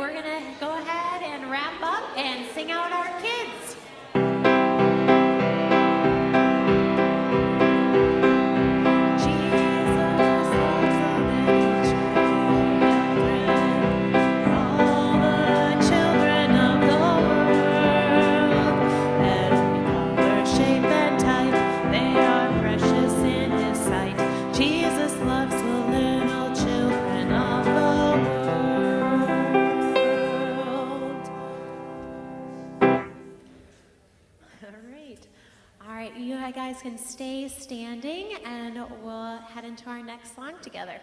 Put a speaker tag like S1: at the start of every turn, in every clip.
S1: we're going to go ahead and wrap up and sing out our kids. You guys can stay standing and we'll head into our next song together.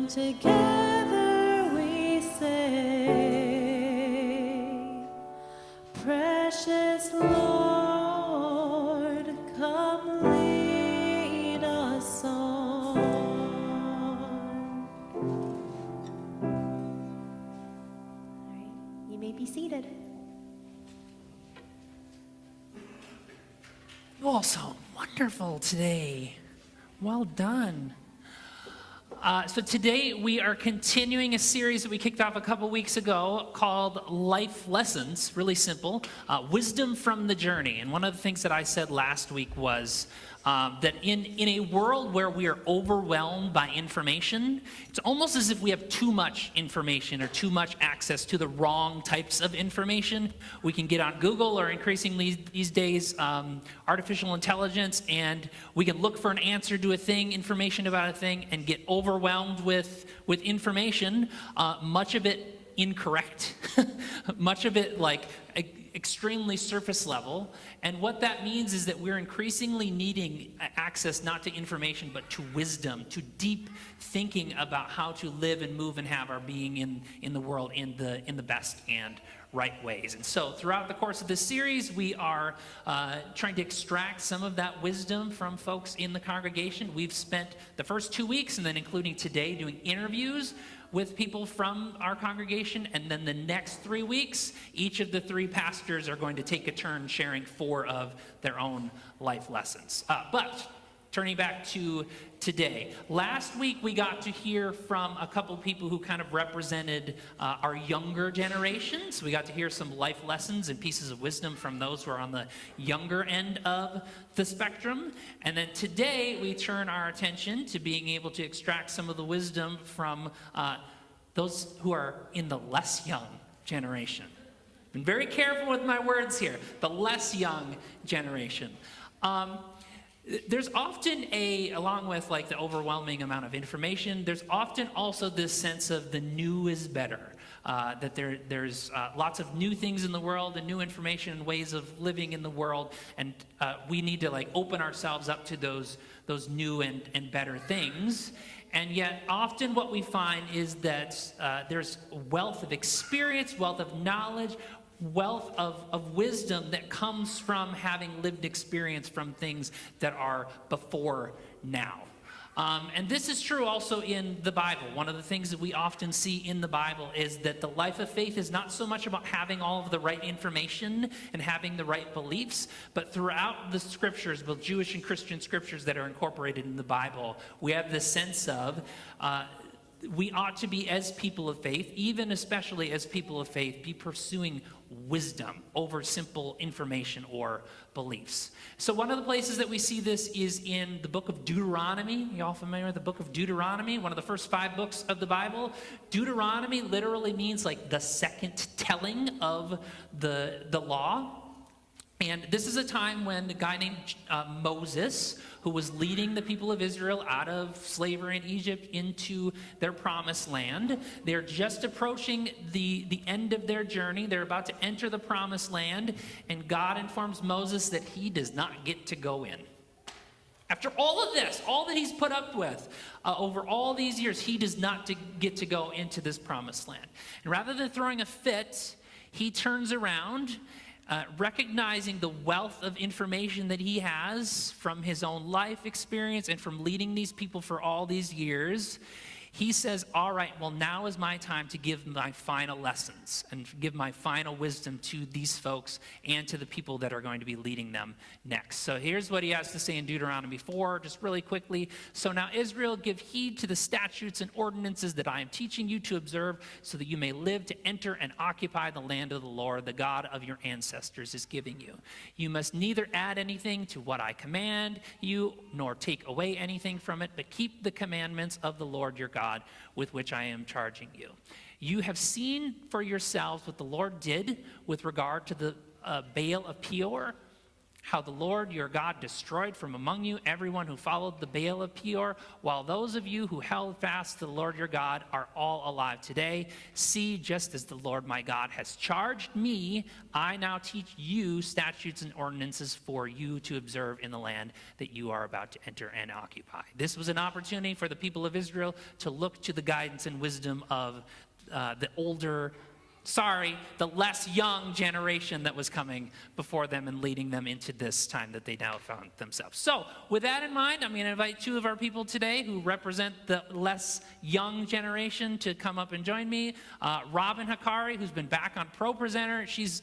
S2: Together we say, precious Lord, come lead us on.
S1: All right, you may be seated.
S3: You all so wonderful today. Well done. So today we are continuing a series that we kicked off a couple weeks ago called Life Lessons, really simple, wisdom from the journey. And one of the things that I said last week was that in a world where we are overwhelmed by information, it's almost as if we have too much information or too much access to the wrong types of information. We can get on Google or increasingly these days artificial intelligence, and we can look for an answer to a thing, information about a thing, and get overwhelmed with information, much of it incorrect, much of it like extremely surface level. And what that means is that we're increasingly needing access not to information but to wisdom, to deep thinking about how to live and move and have our being in the world in the best and right ways. And so throughout the course of this series, we are trying to extract some of that wisdom from folks in the congregation. We've spent the first 2 weeks, and then including today, doing interviews with people from our congregation. And then the next 3 weeks, each of the 3 pastors are going to take a turn sharing 4 of their own life lessons. But turning back to today. Last week, we got to hear from a couple people who kind of represented our younger generations. We got to hear some life lessons and pieces of wisdom from those who are on the younger end of the spectrum. And then today, we turn our attention to being able to extract some of the wisdom from those who are in the less young generation. I've been very careful with my words here. The less young generation. There's often along with like the overwhelming amount of information, there's often also this sense of the new is better. That there's lots of new things in the world and new information and ways of living in the world, and we need to like open ourselves up to those new and better things. And yet often what we find is that there's wealth of experience, wealth of knowledge, wealth of wisdom that comes from having lived experience from things that are before now. And this is true also in the Bible. One of the things that we often see in the Bible is that the life of faith is not so much about having all of the right information and having the right beliefs, but throughout the scriptures, both Jewish and Christian scriptures that are incorporated in the Bible, we have this sense of we ought to be, as people of faith, even especially as people of faith, be pursuing wisdom over simple information or beliefs. So one of the places that we see this is in the book of Deuteronomy. You all familiar with the book of Deuteronomy? One of the first 5 books of the Bible. Deuteronomy literally means like the second telling of the law. And this is a time when a guy named Moses, who was leading the people of Israel out of slavery in Egypt into their promised land. They're just approaching the end of their journey. They're about to enter the promised land, and God informs Moses that he does not get to go in. After all of this, all that he's put up with over all these years, he does not get to go into this promised land. And rather than throwing a fit, he turns around, recognizing the wealth of information that he has from his own life experience and from leading these people for all these years. He says, all right, well, now is my time to give my final lessons and give my final wisdom to these folks and to the people that are going to be leading them next. So here's what he has to say in Deuteronomy 4, just really quickly. So now, Israel, give heed to the statutes and ordinances that I am teaching you to observe, so that you may live to enter and occupy the land of the Lord, the God of your ancestors, is giving you. You must neither add anything to what I command you, nor take away anything from it, but keep the commandments of the Lord your God, with which I am charging you. You have seen for yourselves what the Lord did with regard to the Baal of Peor, how the Lord your God destroyed from among you everyone who followed the Baal of Peor, while those of you who held fast to the Lord your God are all alive today. See, just as the Lord my God has charged me, I now teach you statutes and ordinances for you to observe in the land that you are about to enter and occupy. This was an opportunity for the people of Israel to look to the guidance and wisdom of the less young generation that was coming before them and leading them into this time that they now found themselves. So with that in mind, I'm going to invite 2 of our people today who represent the less young generation to come up and join me. Robin Hakari, who's been back on Pro Presenter. She's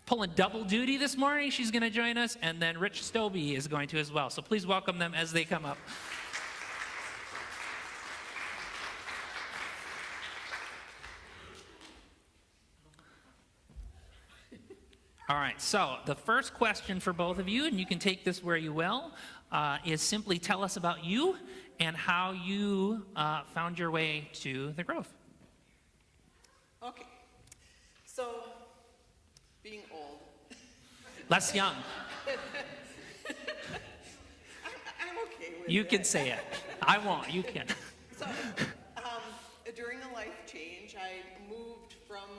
S3: pulling double duty this morning. She's going to join us. And then Rich Stobie is going to as well. So please welcome them as they come up. All right, so the first question for both of you, and you can take this where you will, is simply tell us about you and how you found your way to the Grove.
S4: Okay, so being old.
S3: Less young.
S4: I'm okay with
S3: You
S4: that.
S3: can say it. I won't, you can.
S4: So, during a life change, I moved from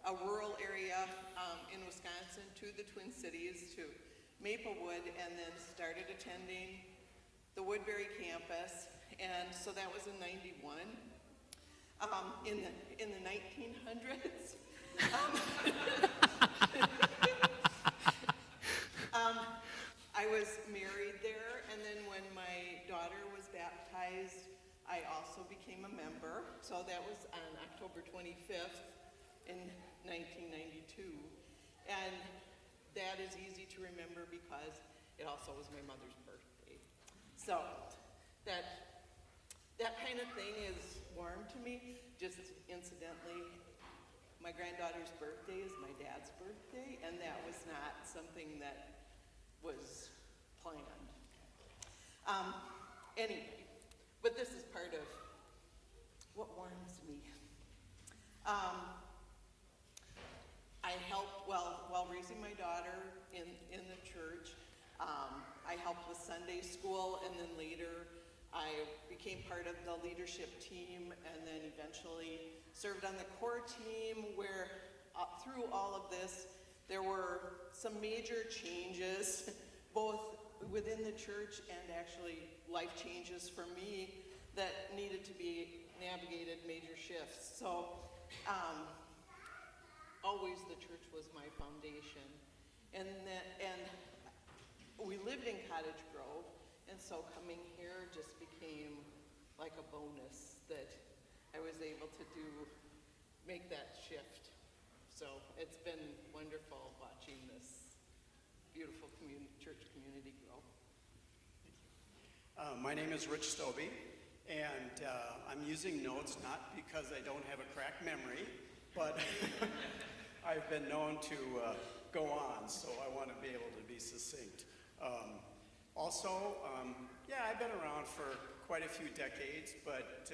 S4: a rural area in Wisconsin to the Twin Cities, to Maplewood, and then started attending the Woodbury campus, and so that was in '91. In the 1900s, I was married there, and then when my daughter was baptized, I also became a member. So that was on October 25th in 1992. And that is easy to remember because it also was my mother's birthday. So that kind of thing is warm to me. Just incidentally, my granddaughter's birthday is my dad's birthday, and that was not something that was planned. Anyway, but this is part of what warms me. I helped while raising my daughter in the church. I helped with Sunday school, and then later I became part of the leadership team, and then eventually served on the core team, where through all of this, there were some major changes, both within the church and actually life changes for me that needed to be navigated, major shifts. So always the church was my foundation. And we lived in Cottage Grove, and so coming here just became like a bonus that I was able to make that shift. So it's been wonderful watching this beautiful church community grow.
S5: My name is Rich Stobie, and I'm using notes not because I don't have a cracked memory, but I've been known to go on, so I want to be able to be succinct. I've been around for quite a few decades, but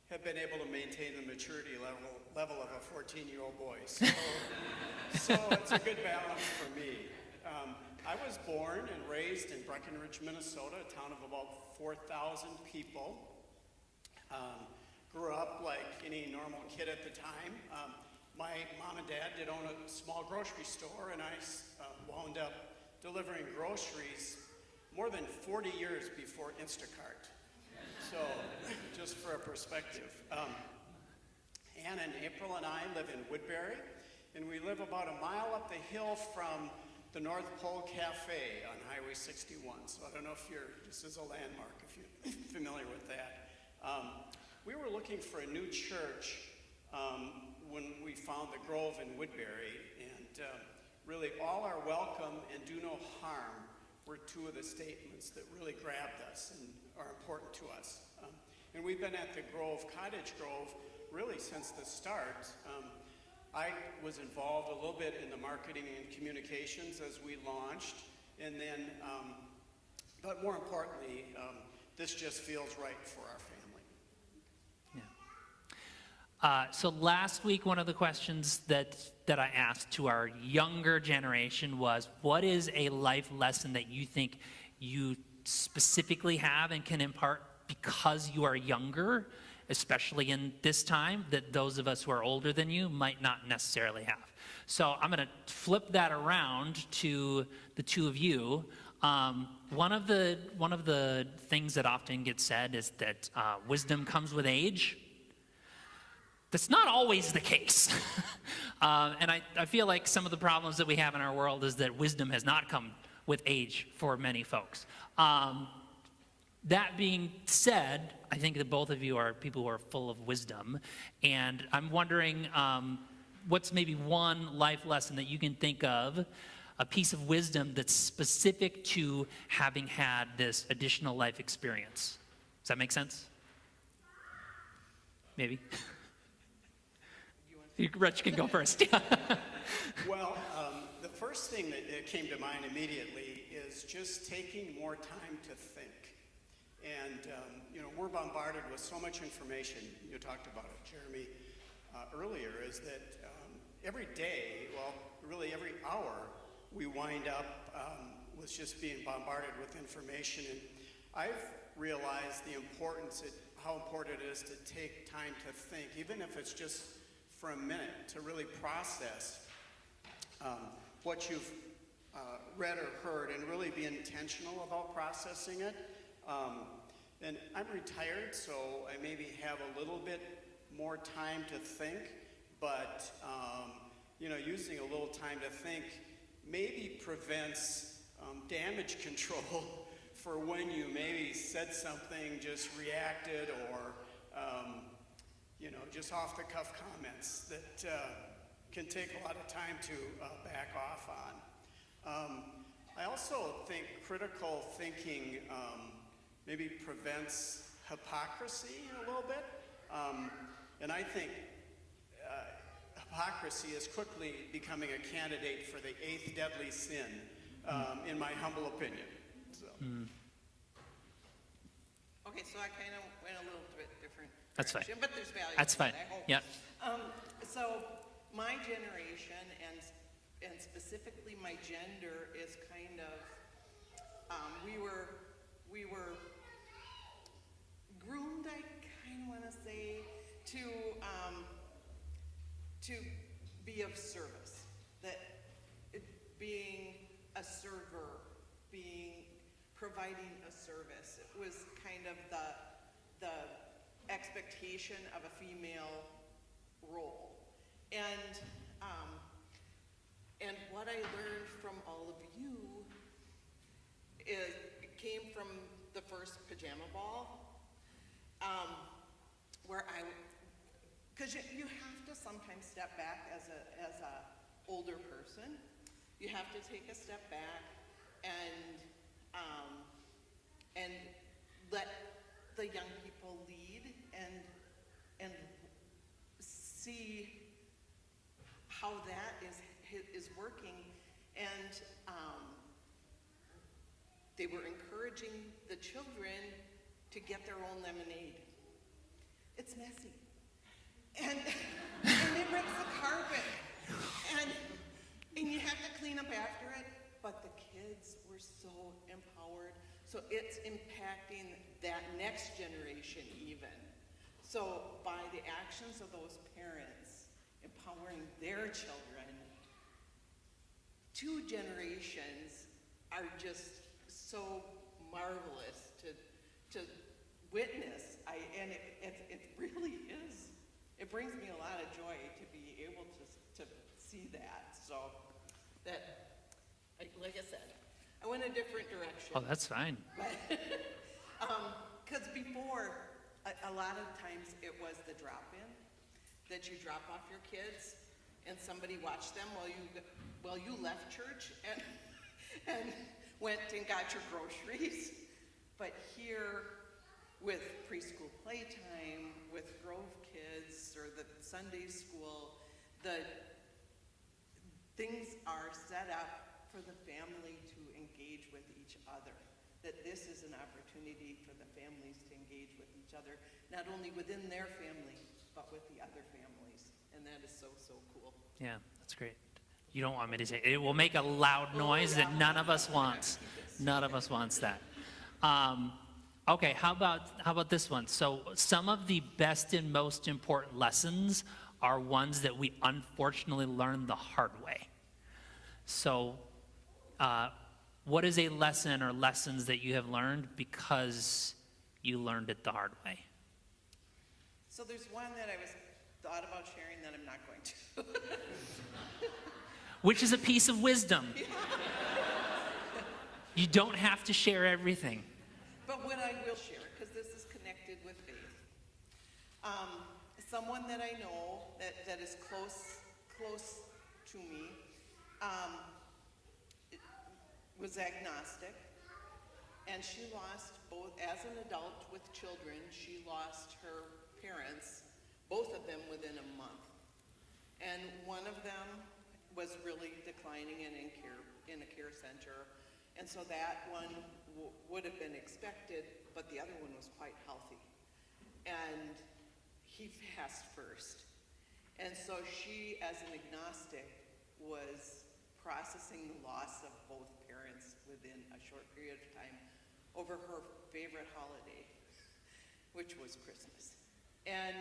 S5: have been able to maintain the maturity level of a 14-year-old boy. So it's a good balance for me. I was born and raised in Breckenridge, Minnesota, a town of about 4,000 people. Grew up like any normal kid at the time. My mom and dad did own a small grocery store, and I wound up delivering groceries more than 40 years before Instacart. So, just for a perspective. Ann and April and I live in Woodbury, and we live about a mile up the hill from the North Pole Cafe on Highway 61. So I don't know if this is a landmark, if you're familiar with that. We were looking for a new church when we found the Grove in Woodbury, and really all are welcome and do no harm were two of the statements that really grabbed us and are important to us. And we've been at the Grove, Cottage Grove, really since the start. I was involved a little bit in the marketing and communications as we launched, and then, but more importantly, this just feels right for our family.
S3: Yeah. So last week, one of the questions that I asked to our younger generation was, what is a life lesson that you think you specifically have and can impart because you are younger, especially in this time, that those of us who are older than you might not necessarily have? So I'm going to flip that around to the two of you. One of the things that often gets said is that wisdom comes with age. That's not always the case. And I feel like some of the problems that we have in our world is that wisdom has not come with age for many folks. That being said, I think that both of you are people who are full of wisdom. And I'm wondering what's maybe one life lesson that you can think of, a piece of wisdom that's specific to having had this additional life experience. Does that make sense? Maybe. Rich can go first.
S5: Well, the first thing that came to mind immediately is just taking more time to think. And, we're bombarded with so much information. You talked about it, Jeremy, earlier, is that every day, well, really every hour, we wind up with just being bombarded with information. And I've realized how important it is to take time to think, even if it's just for a minute, to really process what you've read or heard and really be intentional about processing it. And I'm retired, so I maybe have a little bit more time to think, but using a little time to think maybe prevents damage control for when you maybe said something, just reacted, or just off the cuff comments that can take a lot of time to back off on. I also think critical thinking maybe prevents hypocrisy a little bit. And I think hypocrisy is quickly becoming a candidate for the 8th deadly sin, in my humble opinion. So.
S4: Okay, so I kind of went a little bit different
S3: That's fine.
S4: direction, but there's value.
S3: That's
S4: in
S3: fine.
S4: that, I hope.
S3: Yeah.
S4: So my generation and specifically my gender is kind of we were groomed, I kind of want to say, to be of service. That being a server, providing a service. It was kind of the expectation of a female role. And what I learned from all of you came from the first pajama ball, where because you have to sometimes step back as a older person. You have to take a step back and let the young people lead and see how that is working. And they were encouraging the children to get their own lemonade. It's messy. And it breaks the carpet. And you have to clean up after it. But the kids were so empowered. So it's impacting that next generation even. So by the actions of those parents empowering their children, 2 generations are just so marvelous to witness. And it really is. It brings me a lot of joy to be able to see that. So that, like I said, I went a different direction.
S3: Oh, that's fine.
S4: Because before, a lot of times it was the drop-in, that you drop off your kids and somebody watched them while you left church and went and got your groceries. But here, with preschool playtime, with Grove Kids or the Sunday school, the things are set up for the family to engage with each other. That this is an opportunity for the families to engage with each other, not only within their family, but with the other families. And that is so, so cool.
S3: Yeah, that's great. You don't want me to say it will make a loud noise that none of us wants. None of us wants that. Okay, how about this one? So some of the best and most important lessons are ones that we unfortunately learn the hard way. So what is a lesson or lessons that you have learned because you learned it the hard way?
S4: So there's one that I thought about sharing that I'm not going to.
S3: Which is a piece of wisdom. You don't have to share everything.
S4: But what I will share, because this is connected with faith. Someone that I know that is close to me was agnostic, and she lost both, as an adult with children, she lost her parents, both of them within a month. And one of them was really declining and in a care center. And so that one would have been expected, but the other one was quite healthy. And he passed first. And so she, as an agnostic, was processing the loss of both parents within a short period of time over her favorite holiday, which was Christmas. And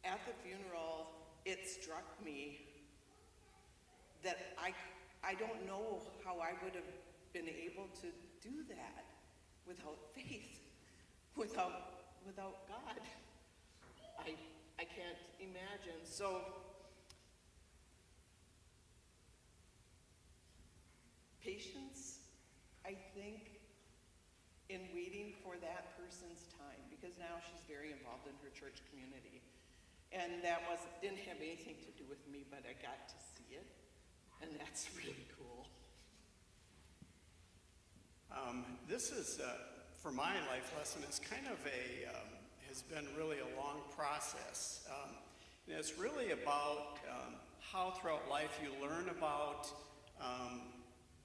S4: at the funeral, it struck me that I don't know how I would have been able to do that without faith, without God. I can't imagine. So patience, I think, in waiting for that person's time, because now she's very involved in her church community. And that didn't have anything to do with me, but I got to see it, and that's really cool.
S5: This is, for my life lesson, it's kind of has been really a long process. And it's really about how throughout life you learn about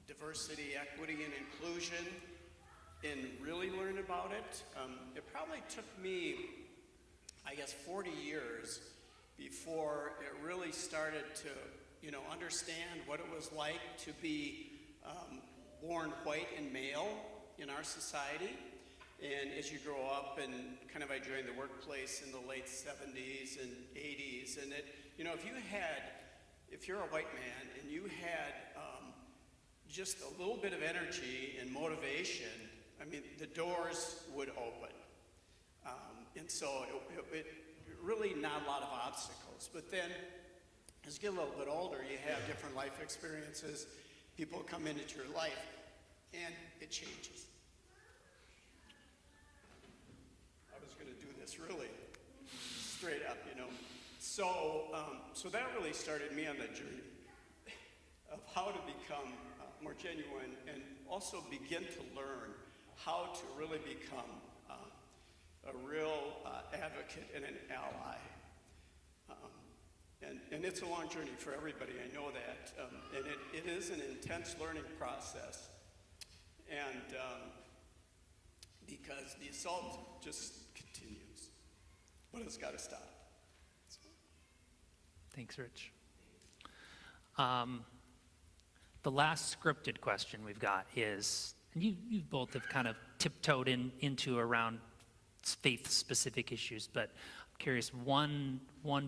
S5: diversity, equity, and inclusion, and really learn about it. It probably took me, I guess, 40 years before it really started to, understand what it was like to be born white and male in our society. And as you grow up, and kind of I joined the workplace in the late 70s and 80s, and if you're a white man and you had just a little bit of energy and motivation, I mean, the doors would open. And so it really not a lot of obstacles. But then as you get a little bit older, you have different life experiences. People come into your life, and it changes. I was going to do this really straight up, So that really started me on the journey of how to become more genuine and also begin to learn how to really become a real advocate and an ally. And it's a long journey for everybody, I know that. And it is an intense learning process. And because the assault just continues, but it's got to stop. So.
S3: Thanks, Rich. The last scripted question we've got is, and you both have kind of tiptoed into around faith-specific issues, but I'm curious, one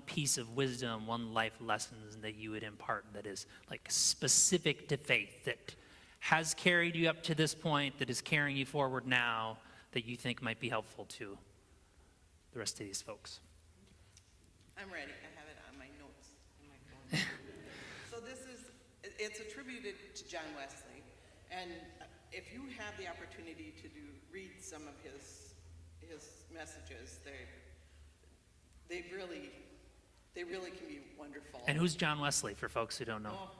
S3: piece of wisdom, one life lesson that you would impart that is like specific to faith, that has carried you up to this point, that is carrying you forward now, that you think might be helpful to the rest of these folks.
S4: I'm ready. I have it on my notes in my phone. So it's attributed to John Wesley, and if you have the opportunity to read some of his messages, they really can be wonderful.
S3: And who's John Wesley, for folks who don't know?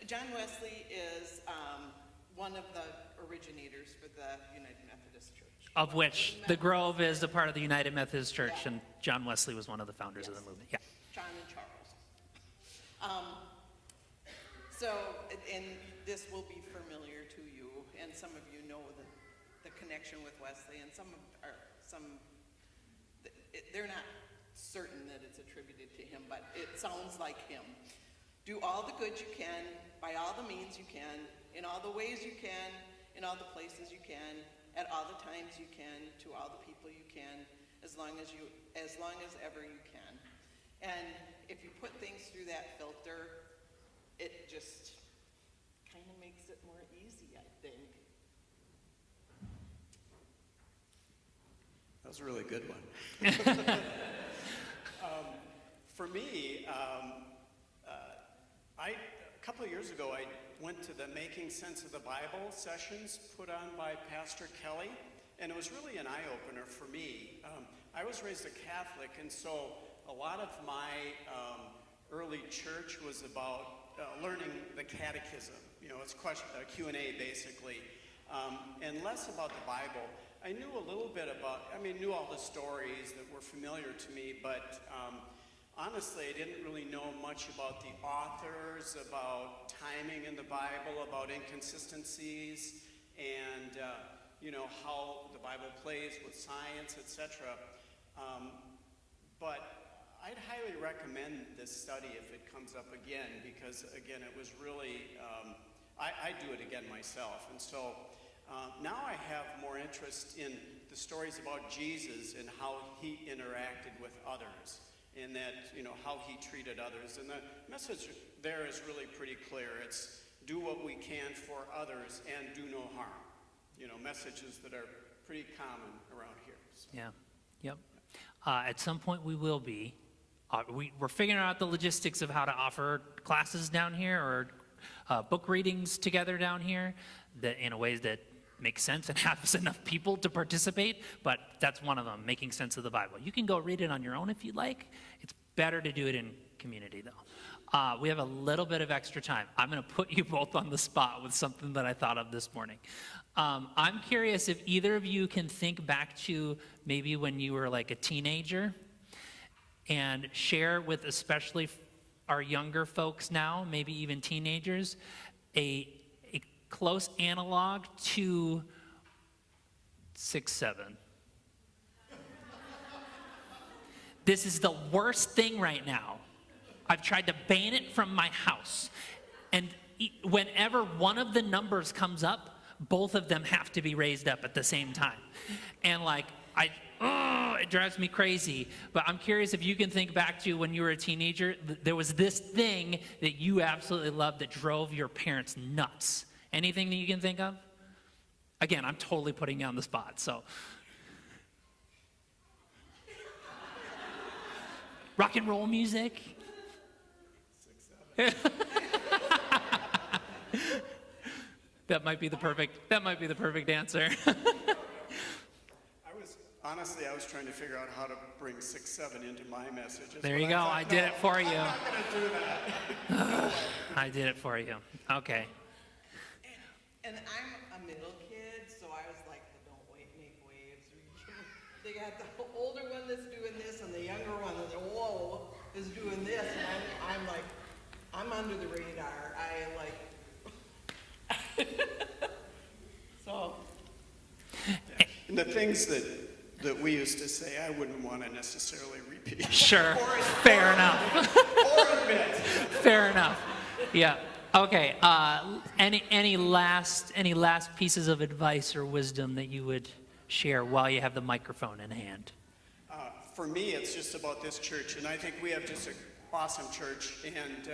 S4: John Wesley is one of the originators for the United Methodist Church.
S3: Of which the Grove is a part of the United Methodist Church, and John Wesley was one of the founders of the movement. Yeah.
S4: John and Charles. And this will be familiar to you, and some of you know the connection with Wesley, and they're not certain that it's attributed to him, but it sounds like him. Do all the good you can, by all the means you can, in all the ways you can, in all the places you can, at all the times you can, to all the people you can, as long as ever you can. And if you put things through that filter, it just kind of makes it more easy, I think.
S5: That was a really good one. For me, a couple of years ago, I went to the Making Sense of the Bible sessions put on by Pastor Kelly, and it was really an eye-opener for me. I was raised a Catholic, and so a lot of my early church was about learning the catechism. It's Q&A basically, and less about the Bible. I knew a little bit knew all the stories that were familiar to me, but honestly, I didn't really know much about the authors, about timing in the Bible, about inconsistencies, and how the Bible plays with science, etc. But I'd highly recommend this study if it comes up again, because again, it was really, I do it again myself. And so now I have more interest in the stories about Jesus and how he interacted with others, and that, how he treated others. And the message there is really pretty clear. It's do what we can for others and do no harm. Messages that are pretty common around here. So.
S3: Yeah, yep. At some point we will be. We're figuring out the logistics of how to offer classes down here or book readings together down here that in a ways that make sense and has enough people to participate, but that's one of them, making sense of the Bible. You can go read it on your own if you'd like. It's better to do it in community, though. We have a little bit of extra time. I'm going to put you both on the spot with something that I thought of this morning. I'm curious if either of you can think back to maybe when you were like a teenager and share with especially our younger folks now, maybe even teenagers, a close analog to 6-7. This is the worst thing right now. I've tried to ban it from my house. And whenever one of the numbers comes up, both of them have to be raised up at the same time. And it drives me crazy. But I'm curious if you can think back to when you were a teenager, there was this thing that you absolutely loved that drove your parents nuts. Anything that you can think of? Again, I'm totally putting you on the spot, so. Rock and roll music?
S5: 6-7.
S3: That might be the perfect answer.
S5: I was trying to figure out how to bring 6-7 into my messages.
S3: There you go. I did it for you.
S5: I'm not going to do that.
S3: I did it for you. Okay.
S4: And I'm a middle kid, so I was like, make waves. They got the older one that's doing this, and the younger one is doing this, and I'm like, I'm under the radar. So.
S5: And the things that we used to say, I wouldn't want to necessarily repeat.
S3: Sure. Fair enough.
S5: Or admit.
S3: Fair enough. Yeah. Okay. Any last pieces of advice or wisdom that you would share while you have the microphone in hand?
S5: For me, it's just about this church, and I think we have just an awesome church, and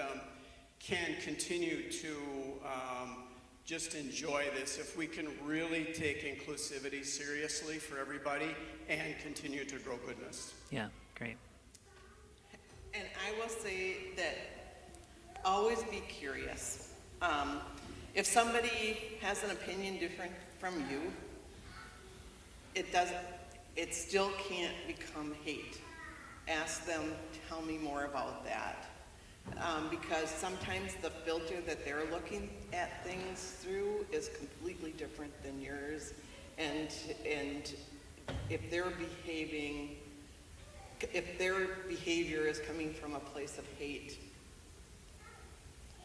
S5: can continue to just enjoy this if we can really take inclusivity seriously for everybody and continue to grow goodness.
S3: Yeah. Great.
S4: And I will say that always be curious. If somebody has an opinion different from you, it still can't become hate. Ask them, tell me more about that. Because sometimes the filter that they're looking at things through is completely different than yours. And if their behavior is coming from a place of hate,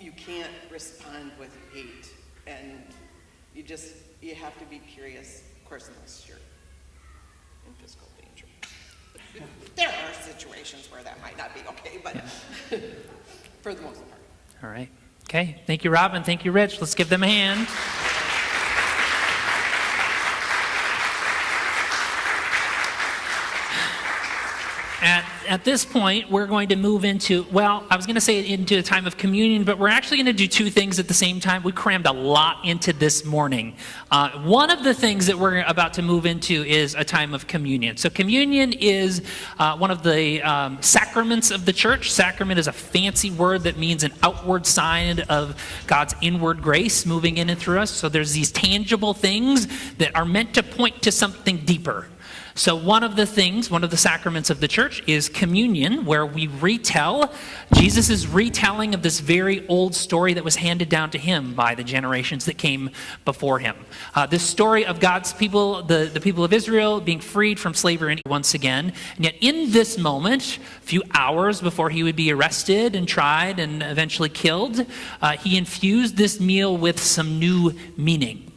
S4: you can't respond with hate. And you have to be curious, of course, unless you're in physical danger. There are situations where that might not be okay, but for the most part.
S3: All right. Okay. Thank you, Robin. Thank you, Rich. Let's give them a hand. At this point, we're going to move into, I was going to say into a time of communion, but we're actually going to do two things at the same time. We crammed a lot into this morning. One of the things that we're about to move into is a time of communion. So communion is one of the sacraments of the church. Sacrament is a fancy word that means an outward sign of God's inward grace moving in and through us. So there's these tangible things that are meant to point to something deeper. So one of the sacraments of the church is communion, where we retell Jesus' retelling of this very old story that was handed down to him by the generations that came before him. This story of God's people, the people of Israel, being freed from slavery once again. And yet in this moment, a few hours before he would be arrested and tried and eventually killed, he infused this meal with some new meaning.